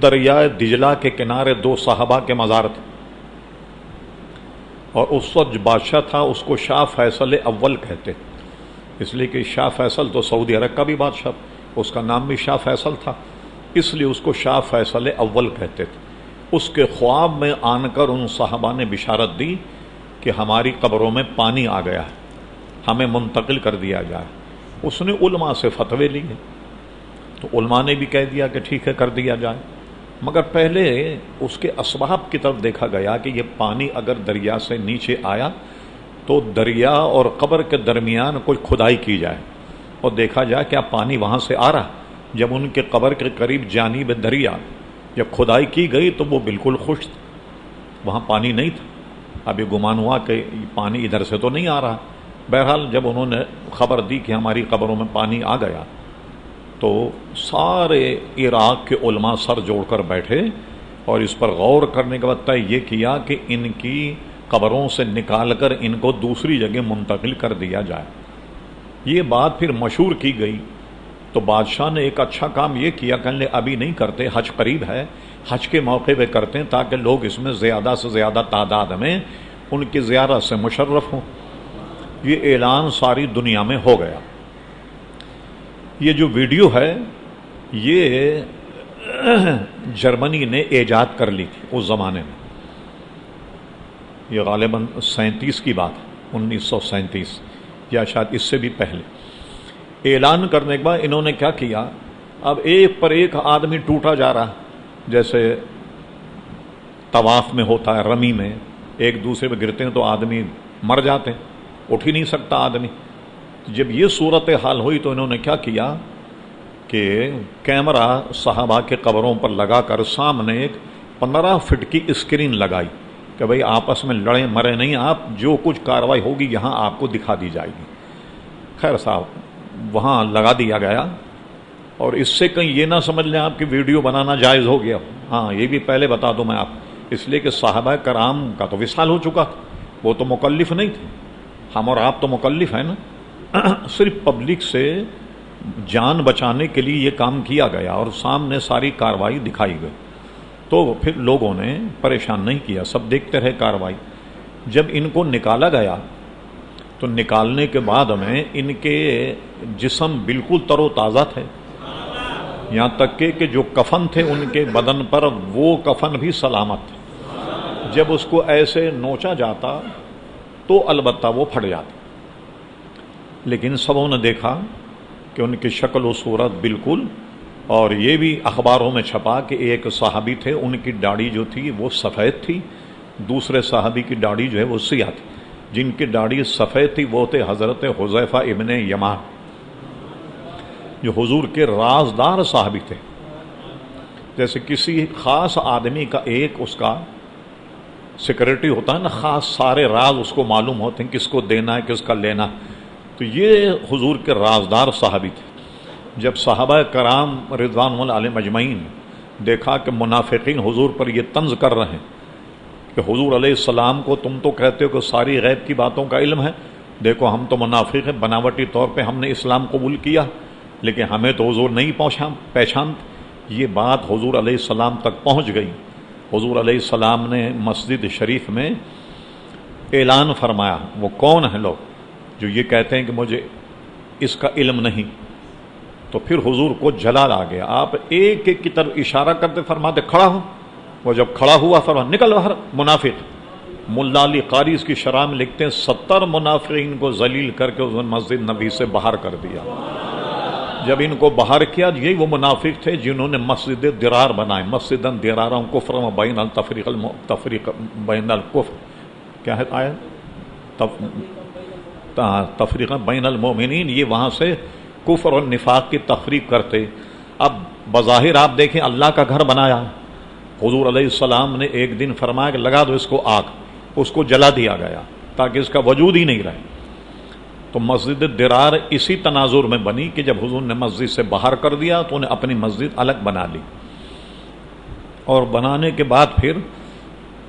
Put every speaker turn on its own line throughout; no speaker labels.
دریائے دجلہ کے کنارے دو صحابہ کے مزار تھے، اور اس وقت جو بادشاہ تھا اس کو شاہ فیصل اول کہتے، اس لیے کہ شاہ فیصل تو سعودی عرب کا بھی بادشاہ، اس کا نام بھی شاہ فیصل تھا، اس لیے اس کو شاہ فیصل اول کہتے تھے۔ اس کے خواب میں آن کر ان صحابہ نے بشارت دی کہ ہماری قبروں میں پانی آ گیا ہے، ہمیں منتقل کر دیا جائے۔ اس نے علماء سے فتوے لیے، تو علماء نے بھی کہہ دیا کہ ٹھیک ہے کر دیا جائے، مگر پہلے اس کے اسباب کی طرف دیکھا گیا کہ یہ پانی اگر دریا سے نیچے آیا تو دریا اور قبر کے درمیان کوئی کھدائی کی جائے اور دیکھا جائے کیا پانی وہاں سے آ رہا۔ جب ان کے قبر کے قریب جانب دریا جب کھدائی کی گئی تو وہ بالکل خشک تھا، وہاں پانی نہیں تھا۔ اب یہ گمان ہوا کہ پانی ادھر سے تو نہیں آ رہا۔ بہرحال جب انہوں نے خبر دی کہ ہماری قبروں میں پانی آ گیا تو سارے عراق کے علماء سر جوڑ کر بیٹھے اور اس پر غور کرنے کے بعد طے یہ کیا کہ ان کی قبروں سے نکال کر ان کو دوسری جگہ منتقل کر دیا جائے۔ یہ بات پھر مشہور کی گئی تو بادشاہ نے ایک اچھا کام یہ کیا کہ ابھی نہیں کرتے، حج قریب ہے، حج کے موقع پہ کرتے ہیں تاکہ لوگ اس میں زیادہ سے زیادہ تعداد میں ان کی زیارت سے مشرف ہوں۔ یہ اعلان ساری دنیا میں ہو گیا۔ یہ جو ویڈیو ہے یہ جرمنی نے ایجاد کر لی تھی اس زمانے میں، یہ غالباً 37 کی بات ہے، 1937 یا شاید اس سے بھی پہلے۔ اعلان کرنے کے بعد انہوں نے کیا کیا، اب ایک پر ایک آدمی ٹوٹا جا رہا، جیسے طواف میں ہوتا ہے، رمی میں ایک دوسرے پہ گرتے ہیں تو آدمی مر جاتے ہیں، اٹھ ہی نہیں سکتا آدمی۔ جب یہ صورتحال ہوئی تو انہوں نے کیا کیا کہ کیمرہ صحابہ کے قبروں پر لگا کر سامنے ایک 15 فٹ کی اسکرین لگائی کہ بھئی آپس میں لڑیں مرے نہیں، آپ جو کچھ کارروائی ہوگی یہاں آپ کو دکھا دی جائے گی۔ خیر صاحب وہاں لگا دیا گیا، اور اس سے کہیں یہ نہ سمجھ لیں آپ کی ویڈیو بنانا جائز ہو گیا۔ ہاں یہ بھی پہلے بتا دوں میں آپ، اس لیے کہ صحابہ کرام کا تو وصال ہو چکا تھا، وہ تو مکلف نہیں تھے، ہم اور آپ تو مکلف ہیں نا۔ صرف پبلک سے جان بچانے کے لیے یہ کام کیا گیا اور سامنے ساری کارروائی دکھائی گئی، تو پھر لوگوں نے پریشان نہیں کیا، سب دیکھتے رہے کارروائی۔ جب ان کو نکالا گیا تو نکالنے کے بعد میں ان کے جسم بالکل تر و تازہ تھے، یہاں تک کہ جو کفن تھے ان کے بدن پر وہ کفن بھی سلامت تھے۔ جب اس کو ایسے نوچا جاتا تو البتہ وہ پھٹ جاتی، لیکن سبوں نے دیکھا کہ ان کی شکل و صورت بالکل، اور یہ بھی اخباروں میں چھپا کہ ایک صحابی تھے ان کی داڑھی جو تھی وہ سفید تھی، دوسرے صحابی کی داڑھی جو ہے وہ سیاہ تھی۔ جن کی داڑھی سفید تھی وہ تھے حضرت حذیفہ ابن یمان، جو حضور کے رازدار صحابی تھے۔ جیسے کسی خاص آدمی کا ایک اس کا سیکرٹری ہوتا ہے نا، خاص سارے راز اس کو معلوم ہوتے ہیں، کس کو دینا ہے کس کا لینا، تو یہ حضور کے رازدار صحابی تھے۔ جب صحابہ کرام رضوان اللہ علیہم اجمعین دیکھا کہ منافقین حضور پر یہ طنز کر رہے ہیں کہ حضور علیہ السلام کو تم تو کہتے ہو کہ ساری غیب کی باتوں کا علم ہے، دیکھو ہم تو منافق ہیں، بناوٹی طور پہ ہم نے اسلام قبول کیا لیکن ہمیں تو حضور نہیں پہچان۔ یہ بات حضور علیہ السلام تک پہنچ گئی۔ حضور علیہ السلام نے مسجد شریف میں اعلان فرمایا، وہ کون ہیں لوگ جو یہ کہتے ہیں کہ مجھے اس کا علم نہیں؟ تو پھر حضور کو جلال آ گیا، آپ ایک ایک کی طرف اشارہ کرتے فرماتے کھڑا ہو۔ وہ جب کھڑا ہوا فرمایا نکل باہر منافق۔ ملا علی قاری اس کی شرح میں لکھتے ہیں 70 منافقین کو ذلیل کر کے اس نے مسجد نبی سے باہر کر دیا۔ جب ان کو باہر کیا، یہی وہ منافق تھے جنہوں نے مسجد درار بنائے، مسجد درارا کفر و بین التفریق بین الکفر، کیا ہے آیت؟ تفریق بین المومنین، یہ وہاں سے کفر اور نفاق کی تفریق کرتے۔ اب بظاہر آپ دیکھیں اللہ کا گھر بنایا، حضور علیہ السلام نے ایک دن فرمایا کہ لگا دو اس کو آگ، اس کو جلا دیا گیا تاکہ اس کا وجود ہی نہیں رہے۔ تو مسجد درار اسی تناظر میں بنی کہ جب حضور نے مسجد سے باہر کر دیا تو انہیں اپنی مسجد الگ بنا لی، اور بنانے کے بعد پھر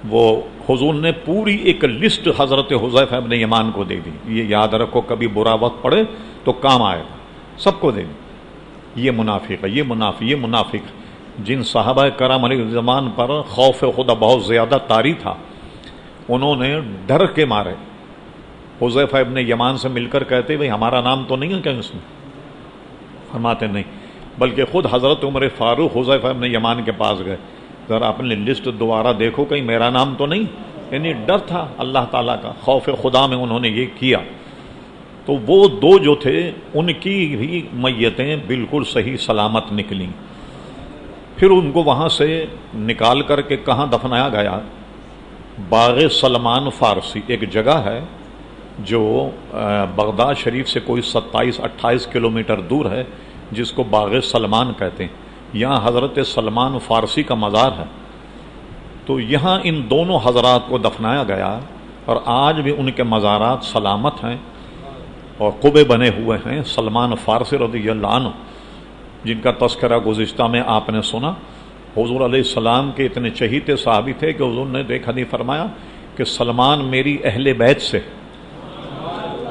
وہ حضور نے پوری ایک لسٹ حضرت حذیفہ ابن یمان کو دے دی، یہ یاد رکھو کبھی برا وقت پڑے تو کام آئے گا، سب کو دے دی، یہ منافق ہے، یہ منافق، یہ منافق۔ جن صحابہ کرام علیہ الزمان پر خوف خدا بہت زیادہ طاری تھا، انہوں نے ڈر کے مارے حذیفہ ابن یمان سے مل کر کہتے بھئی ہمارا نام تو نہیں ہے کہیں اس میں؟ فرماتے نہیں، بلکہ خود حضرت عمر فاروق حذیفہ ابن یمان کے پاس گئے، ذرا اپنی لسٹ دوبارہ دیکھو کہیں میرا نام تو نہیں، یعنی ڈر تھا اللہ تعالیٰ کا، خوف خدا میں انہوں نے یہ کیا۔ تو وہ دو جو تھے ان کی بھی میتیں بالکل صحیح سلامت نکلیں۔ پھر ان کو وہاں سے نکال کر کے کہاں دفنایا گیا؟ باغ سلمان فارسی، ایک جگہ ہے جو بغداد شریف سے کوئی 27-28 کلومیٹر دور ہے، جس کو باغ سلمان کہتے ہیں۔ یہاں حضرت سلمان فارسی کا مزار ہے، تو یہاں ان دونوں حضرات کو دفنایا گیا، اور آج بھی ان کے مزارات سلامت ہیں اور قبے بنے ہوئے ہیں۔ سلمان فارسی رضی اللہ عنہ، جن کا تذکرہ گزشتہ میں آپ نے سنا، حضور علیہ السلام کے اتنے چہیتے صحابی تھے کہ حضور نے ایک حدیث فرمایا کہ سلمان میری اہل بیت سے،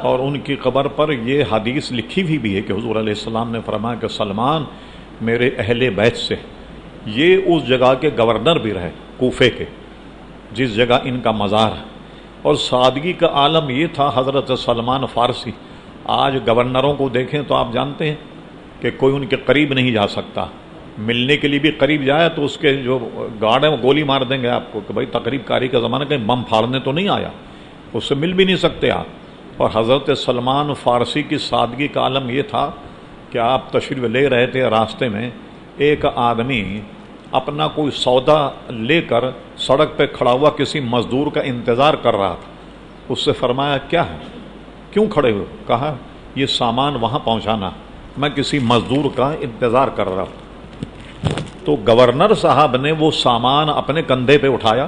اور ان کی قبر پر یہ حدیث لکھی ہوئی بھی ہے کہ حضور علیہ السلام نے فرمایا کہ سلمان میرے اہل بیت سے۔ یہ اس جگہ کے گورنر بھی رہے، کوفے کے، جس جگہ ان کا مزار ہے، اور سادگی کا عالم یہ تھا حضرت سلمان فارسی۔ آج گورنروں کو دیکھیں تو آپ جانتے ہیں کہ کوئی ان کے قریب نہیں جا سکتا، ملنے کے لیے بھی قریب جائے تو اس کے جو گارڈ ہیں وہ گولی مار دیں گے آپ کو کہ بھائی تقریب کاری کا زمانہ، کہیں بم پھاڑنے تو نہیں آیا، اس سے مل بھی نہیں سکتے آپ۔ اور حضرت سلمان فارسی کی سادگی کا عالم یہ تھا کہ آپ تشریف لے رہے تھے، راستے میں ایک آدمی اپنا کوئی سودا لے کر سڑک پہ کھڑا ہوا کسی مزدور کا انتظار کر رہا تھا۔ اس سے فرمایا کیا ہے، کیوں کھڑے ہو؟ کہا یہ سامان وہاں پہنچانا، میں کسی مزدور کا انتظار کر رہا ہوں۔ تو گورنر صاحب نے وہ سامان اپنے کندھے پہ اٹھایا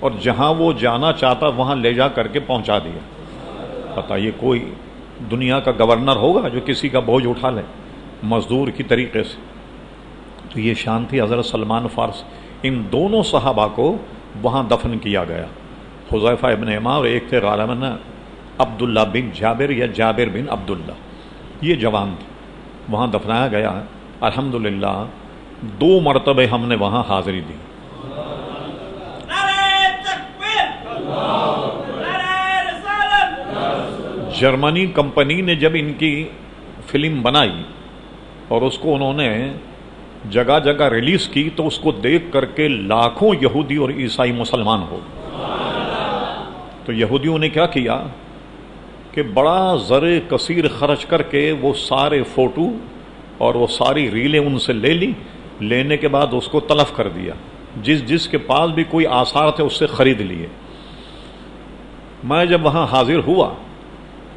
اور جہاں وہ جانا چاہتا وہاں لے جا کر کے پہنچا دیا۔ بتائیے کوئی دنیا کا گورنر ہوگا جو کسی کا بوجھ اٹھا لے مزدور کی طریقے سے؟ تو یہ شان تھی حضرت سلمان فارسی۔ ان دونوں صحابہ کو وہاں دفن کیا گیا، حذیفہ ابن یمان، اور ایک تھے غالباً عبداللہ بن جابر یا جابر بن عبداللہ، یہ جوان تھے، وہاں دفنایا گیا۔ الحمدللہ 2 مرتبہ ہم نے وہاں حاضری دی۔ جرمنی کمپنی نے جب ان کی فلم بنائی اور اس کو انہوں نے جگہ جگہ ریلیز کی تو اس کو دیکھ کر کے لاکھوں یہودی اور عیسائی مسلمان ہو۔ تو یہودیوں نے کیا کیا کہ بڑا زر کثیر خرچ کر کے وہ سارے فوٹو اور وہ ساری ریلیں ان سے لے لی، لینے کے بعد اس کو تلف کر دیا، جس کے پاس بھی کوئی آثار تھے اس سے خرید لیے۔ میں جب وہاں حاضر ہوا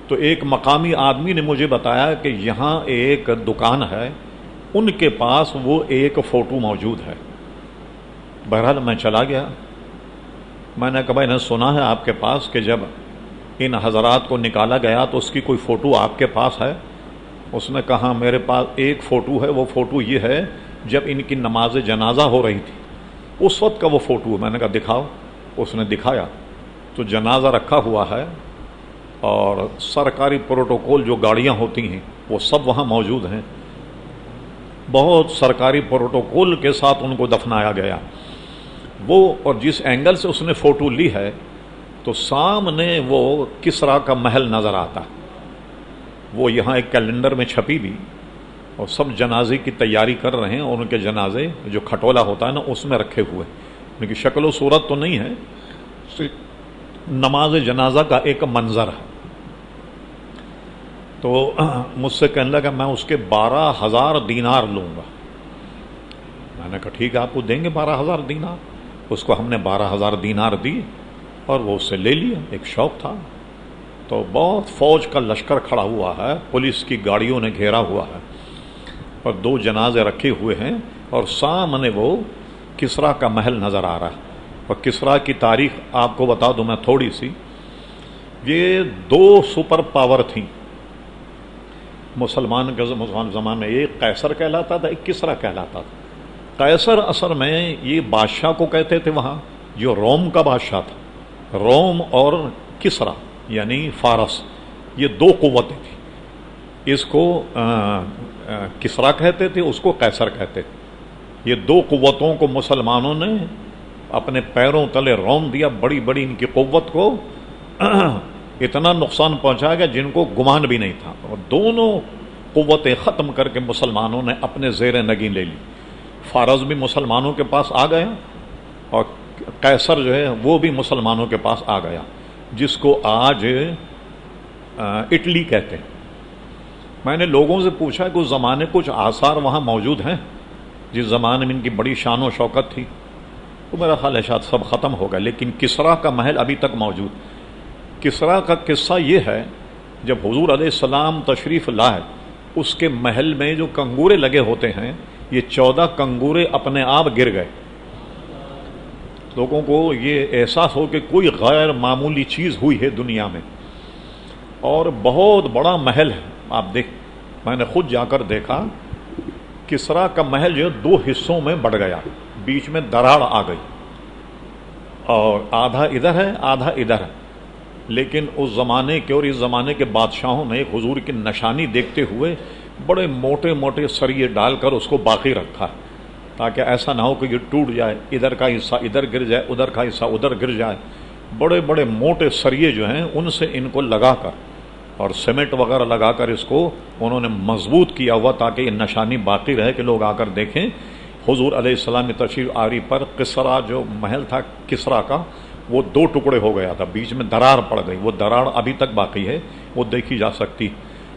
تو ایک مقامی آدمی نے مجھے بتایا کہ یہاں ایک دکان ہے، ان کے پاس وہ ایک فوٹو موجود ہے۔ بہرحال میں چلا گیا، میں نے کہا بھائی نے سنا ہے آپ کے پاس کہ جب ان حضرات کو نکالا گیا تو اس کی کوئی فوٹو آپ کے پاس ہے؟ اس نے کہا میرے پاس ایک فوٹو ہے، وہ فوٹو یہ ہے جب ان کی نماز جنازہ ہو رہی تھی اس وقت کا وہ فوٹو ہے۔ میں نے کہا دکھاؤ۔ اس نے دکھایا تو جنازہ رکھا ہوا ہے اور سرکاری پروٹوکول جو گاڑیاں ہوتی ہیں وہ سب وہاں موجود ہیں، بہت سرکاری پروٹوکول کے ساتھ ان کو دفنایا گیا۔ وہ اور جس اینگل سے اس نے فوٹو لی ہے تو سامنے وہ کسریٰ کا محل نظر آتا، وہ یہاں ایک کیلنڈر میں چھپی بھی، اور سب جنازے کی تیاری کر رہے ہیں، اور ان کے جنازے جو کھٹولا ہوتا ہے نا اس میں رکھے ہوئے، ان کی شکل و صورت تو نہیں ہے، نماز جنازہ کا ایک منظر ہے۔ تو مجھ سے کہنے لگا میں اس کے 12,000 دینار لوں گا۔ میں نے کہا ٹھیک ہے آپ کو دیں گے 12,000 دینار۔ اس کو ہم نے 12,000 دینار دی اور وہ اس سے لے لیا، ایک شوق تھا۔ تو بہت فوج کا لشکر کھڑا ہوا ہے، پولیس کی گاڑیوں نے گھیرا ہوا ہے، اور 2 جنازے رکھے ہوئے ہیں، اور سامنے وہ کسریٰ کا محل نظر آ رہا ہے۔ اور کسریٰ کی تاریخ آپ کو بتا دوں میں تھوڑی سی، یہ 2 سپر پاور تھیں مسلمان کے زمانے میں، ایک قیصر کہلاتا تھا، ایک کسریٰ کہلاتا تھا۔ قیصر اصل میں یہ بادشاہ کو کہتے تھے وہاں، جو روم کا بادشاہ تھا، روم اور کسریٰ یعنی فارس، یہ 2 قوتیں تھیں، اس کو کسریٰ کہتے تھے، اس کو قیصر کہتے تھے۔ یہ دو قوتوں کو مسلمانوں نے اپنے پیروں تلے رون دیا، بڑی بڑی ان کی قوت کو اتنا نقصان پہنچایا گیا جن کو گمان بھی نہیں تھا، اور دونوں قوتیں ختم کر کے مسلمانوں نے اپنے زیر نگین لے لی۔ فارس بھی مسلمانوں کے پاس آ گیا اور قیصر جو ہے وہ بھی مسلمانوں کے پاس آ گیا، جس کو آج اٹلی کہتے ہیں۔ میں نے لوگوں سے پوچھا کہ اس زمانے کچھ آثار وہاں موجود ہیں جس زمانے میں ان کی بڑی شان و شوکت تھی، تو میرا خیال ہے شاید سب ختم ہو گیا، لیکن کسریٰ کا محل ابھی تک موجود۔ کسریٰ کا قصہ یہ ہے، جب حضور علیہ السلام تشریف لائے، اس کے محل میں جو کنگورے لگے ہوتے ہیں، یہ 14 کنگورے اپنے آپ گر گئے۔ لوگوں کو یہ احساس ہو کہ کوئی غیر معمولی چیز ہوئی ہے دنیا میں، اور بہت بڑا محل ہے۔ آپ دیکھ، میں نے خود جا کر دیکھا، کسریٰ کا محل جو 2 حصوں میں بڑھ گیا، بیچ میں دراڑ آ گئی، اور آدھا ادھر ہے آدھا ادھر ہے۔ لیکن اس زمانے کے اور اس زمانے کے بادشاہوں نے حضور کی نشانی دیکھتے ہوئے بڑے موٹے موٹے سریے ڈال کر اس کو باقی رکھا، تاکہ ایسا نہ ہو کہ یہ ٹوٹ جائے، ادھر کا حصہ ادھر گر جائے، ادھر کا حصہ ادھر گر جائے۔ بڑے بڑے موٹے سریے جو ہیں ان سے ان کو لگا کر اور سیمنٹ وغیرہ لگا کر اس کو انہوں نے مضبوط کیا ہوا، تاکہ یہ نشانی باقی رہے کہ لوگ آ کر دیکھیں حضور علیہ السلام کی تشریف آوری پر کسریٰ جو محل تھا کسریٰ کا، وہ 2 ٹکڑے ہو گیا تھا، بیچ میں دراڑ پڑ گئی۔ وہ دراڑ ابھی تک باقی ہے، وہ دیکھی جا سکتی۔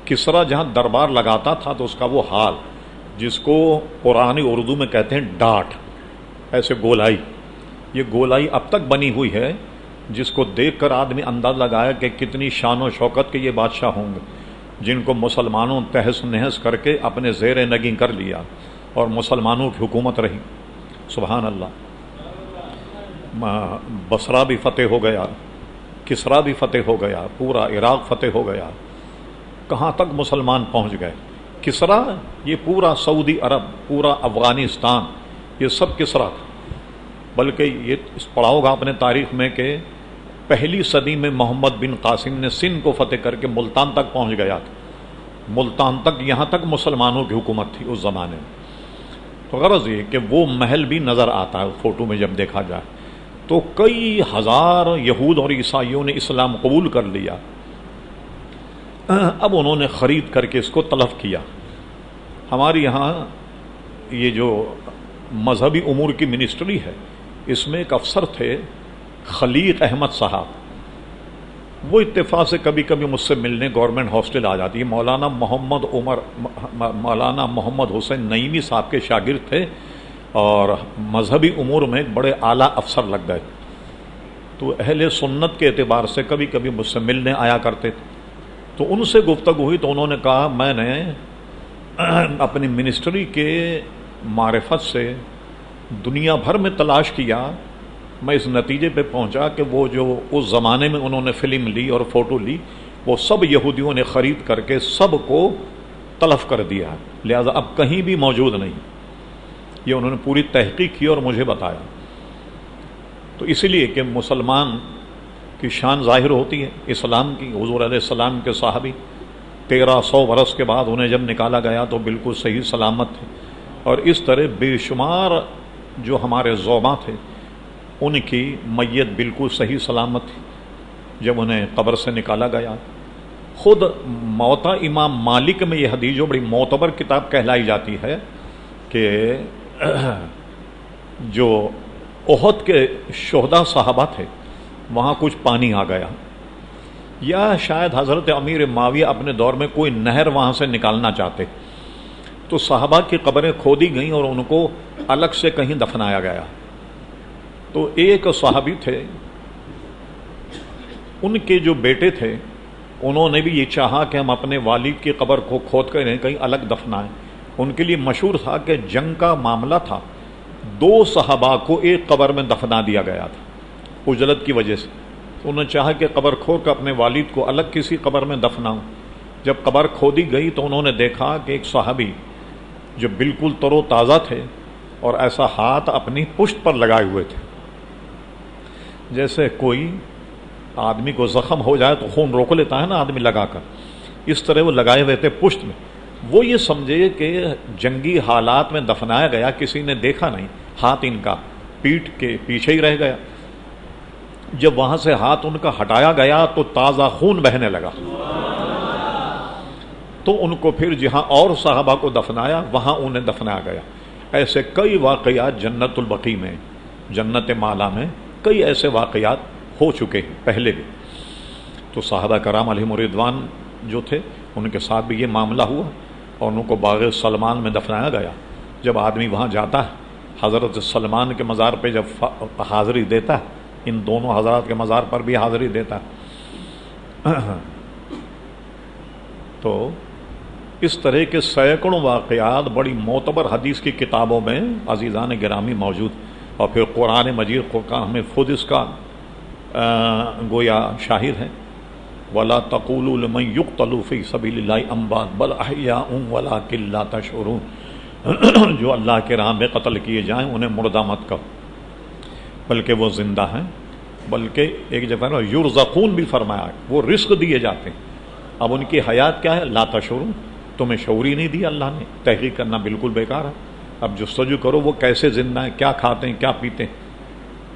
کسریٰ جہاں دربار لگاتا تھا تو اس کا وہ حال، جس کو پرانی اردو میں کہتے ہیں ڈاٹ، ایسے گولائی، یہ گولائی اب تک بنی ہوئی ہے، جس کو دیکھ کر آدمی انداز لگایا کہ کتنی شان و شوکت کے یہ بادشاہ ہوں گے، جن کو مسلمانوں تہس نہس کر کے اپنے زیر نگین کر لیا اور مسلمانوں کی حکومت رہی۔ سبحان اللہ۔ بصرہ بھی فتح ہو گیا، کسریٰ بھی فتح ہو گیا، پورا عراق فتح ہو گیا۔ کہاں تک مسلمان پہنچ گئے؟ کسریٰ، یہ پورا سعودی عرب، پورا افغانستان، یہ سب کسریٰ تھا۔ بلکہ یہ پڑھاؤ گا اپنے تاریخ میں کہ پہلی صدی میں محمد بن قاسم نے سندھ کو فتح کر کے ملتان تک پہنچ گیا تھا، ملتان تک، یہاں تک مسلمانوں کی حکومت تھی اس زمانے میں۔ تو غرض یہ کہ وہ محل بھی نظر آتا ہے فوٹو میں جب دیکھا جائے تو کئی ہزار یہود اور عیسائیوں نے اسلام قبول کر لیا۔ اب انہوں نے خرید کر کے اس کو تلف کیا۔ ہمارے یہاں یہ جو مذہبی امور کی منسٹری ہے، اس میں ایک افسر تھے خلیق احمد صاحب، وہ اتفاق سے کبھی کبھی مجھ سے ملنے گورنمنٹ ہاسٹل آ جاتی ہے۔ مولانا محمد حسین نعیمی صاحب کے شاگرد تھے، اور مذہبی امور میں ایک بڑے اعلیٰ افسر لگ گئے، تو اہل سنت کے اعتبار سے کبھی کبھی مجھ سے ملنے آیا کرتے تھے۔ تو ان سے گفتگو ہوئی تو انہوں نے کہا، میں نے اپنی منسٹری کے معرفت سے دنیا بھر میں تلاش کیا، میں اس نتیجے پہ پہنچا کہ وہ جو اس زمانے میں انہوں نے فلم لی اور فوٹو لی، وہ سب یہودیوں نے خرید کر کے سب کو تلف کر دیا، لہذا اب کہیں بھی موجود نہیں۔ یہ انہوں نے پوری تحقیق کی اور مجھے بتایا۔ تو اسی لیے کہ مسلمان کی شان ظاہر ہوتی ہے اسلام کی۔ حضور علیہ السلام کے صحابی 1300 برس کے بعد انہیں جب نکالا گیا تو بالکل صحیح سلامت تھے، اور اس طرح بے شمار جو ہمارے زعما تھے ان کی میت بالکل صحیح سلامت تھی جب انہیں قبر سے نکالا گیا۔ خود موطا امام مالک میں یہ حدیث جو بڑی معتبر کتاب کہلائی جاتی ہے کہ جو احد کے شہداء صحابہ تھے وہاں کچھ پانی آ گیا، یا شاید حضرت امیر معاویہ اپنے دور میں کوئی نہر وہاں سے نکالنا چاہتے، تو صحابہ کی قبریں کھودی گئیں اور ان کو الگ سے کہیں دفنایا گیا۔ تو ایک صحابی تھے، ان کے جو بیٹے تھے انہوں نے بھی یہ چاہا کہ ہم اپنے والد کی قبر کو کھود کر کہیں الگ دفنائیں۔ ان کے لیے مشہور تھا کہ جنگ کا معاملہ تھا، 2 صحابہ کو ایک قبر میں دفنا دیا گیا تھا عجلت کی وجہ سے۔ انہوں نے چاہا کہ قبر کھود کر اپنے والد کو الگ کسی قبر میں دفناؤں۔ جب قبر کھودی گئی تو انہوں نے دیکھا کہ ایک صحابی جو بالکل تر و تازہ تھے اور ایسا ہاتھ اپنی پشت پر لگائے ہوئے تھے، جیسے کوئی آدمی کو زخم ہو جائے تو خون روک لیتا ہے نا آدمی لگا کر، اس طرح وہ لگائے ہوئے تھے پشت میں۔ وہ یہ سمجھے کہ جنگی حالات میں دفنایا گیا، کسی نے دیکھا نہیں، ہاتھ ان کا پیٹھ کے پیچھے ہی رہ گیا۔ جب وہاں سے ہاتھ ان کا ہٹایا گیا تو تازہ خون بہنے لگا، تو ان کو پھر جہاں اور صحابہ کو دفنایا وہاں انہیں دفنایا گیا۔ ایسے کئی واقعات جنت البقیع میں، جنت مالا میں کئی ایسے واقعات ہو چکے ہیں پہلے بھی۔ تو صحابہ کرام علیہم الرضوان جو تھے ان کے ساتھ بھی یہ معاملہ ہوا، اور ان کو باغ سلمان میں دفنایا گیا۔ جب آدمی وہاں جاتا ہے، حضرت سلمان کے مزار پہ جب حاضری دیتا ہے، ان دونوں حضرات کے مزار پر بھی حاضری دیتا ہے۔ تو اس طرح کے سینکڑوں واقعات بڑی معتبر حدیث کی کتابوں میں عزیزان گرامی موجود، اور پھر قرآن مجید کو ہمیں خود اس کا گویا شاہد ہے۔ وَلَا تَقُولُوا لِمَن يُقْتَلُ فِي سَبِيلِ اللَّهِ أَمْوَاتٌ بَلْ أَحْيَاءٌ وَلَٰكِن لَّا تَشْعُرُونَ، جو اللہ کے راہ میں قتل کیے جائیں انہیں مردہ مت کہو بلکہ وہ زندہ ہیں، بلکہ ایک جگہ یرزقون بھی فرمایا، وہ رزق دیے جاتے ہیں۔ اب ان کی حیات کیا ہے؟ لا تشعرون، تمہیں شعور ہی نہیں دیا اللہ نے، تحقیق کرنا بالکل بیکار ہے۔ اب جستجو کرو وہ کیسے زندہ ہیں، کیا کھاتے ہیں، کیا پیتے ہیں،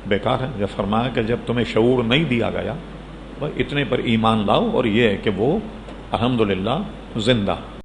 بیکار ہے۔ جب فرمایا کہ جب تمہیں شعور نہیں دیا گیا، اتنے پر ایمان لاؤ، اور یہ ہے کہ وہ الحمدللہ زندہ